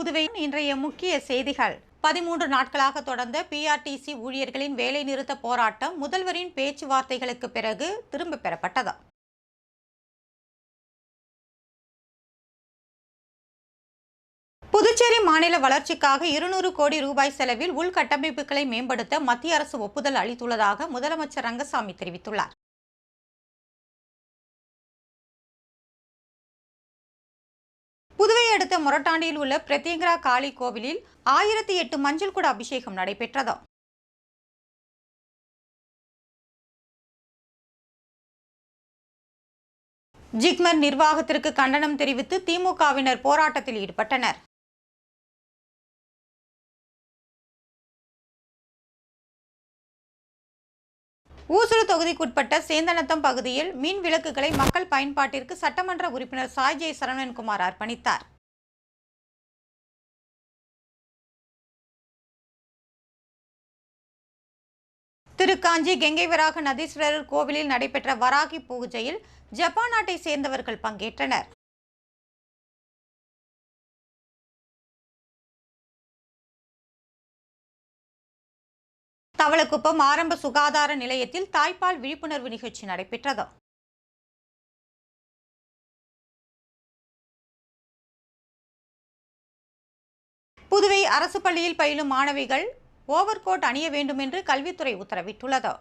புதுவையின் இன்றைய முக்கிய செய்திகள். 13 நாட்களாக தொடர்ந்த பிஆர்டிசி ஊழியர்களின் வேலைநிறுத்த போராட்டம் முதல்வரின் பேச்சுவார்த்தைகளுக்கு பிறகு திரும்பப் பெறப்பட்டது. புதுச்சேரி மாநில வளர்ச்சிக்காக 200 கோடி ரூபாய் செலவில் உள்கட்டமைப்புகளை மேம்படுத்த மத்திய அரசு ஒப்புதல் அளித்துள்ளதாக முதலமைச்சர் ரங்கசாமி தெரிவித்துள்ளார். புதுவையை அடுத்த மொரட்டாண்டியில் உள்ள பிரத்யங்கரா காளி கோவிலில் 1008 மஞ்சள் குட அபிஷேகம் நடைபெற்றது. ஜிப்மர் நிர்வாகத்திற்கு கண்டனம் தெரிவித்து திமுகவினர் போராட்டத்தில் ஈடுபட்டனர். ஊசுடு தொகுதிக்குட்பட்ட சேந்தனத்தம் பகுதியில் மின் விளக்குகளை மக்கள் பயன்பாட்டிற்கு சட்டமன்ற உறுப்பினர் சாய் சரவணன்குமார் அர்ப்பணித்தார். திருக்காஞ்சி கெங்கைவராக நதீஸ்வரர் கோவிலில் நடைபெற்ற வராகி பூஜையில் ஜப்பான் நாட்டை சேர்ந்தவர்கள் பங்கேற்றனர். தவளக்குப்பம் ஆரம்ப சுகாதார நிலையத்தில் தாய்ப்பால் விழிப்புணர்வு நிகழ்ச்சி நடைபெற்றது. புதுவை அரசு பள்ளியில் பயிலும் மாணவிகள் ஓவர்கோட் அணிய வேண்டும் என்று கல்வித்துறை உத்தரவிட்டுள்ளது.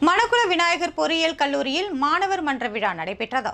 மணக்குள விநாயகர் பொறியியல் கல்லூரியில் மாணவர் மன்ற விழா நடைபெற்றது.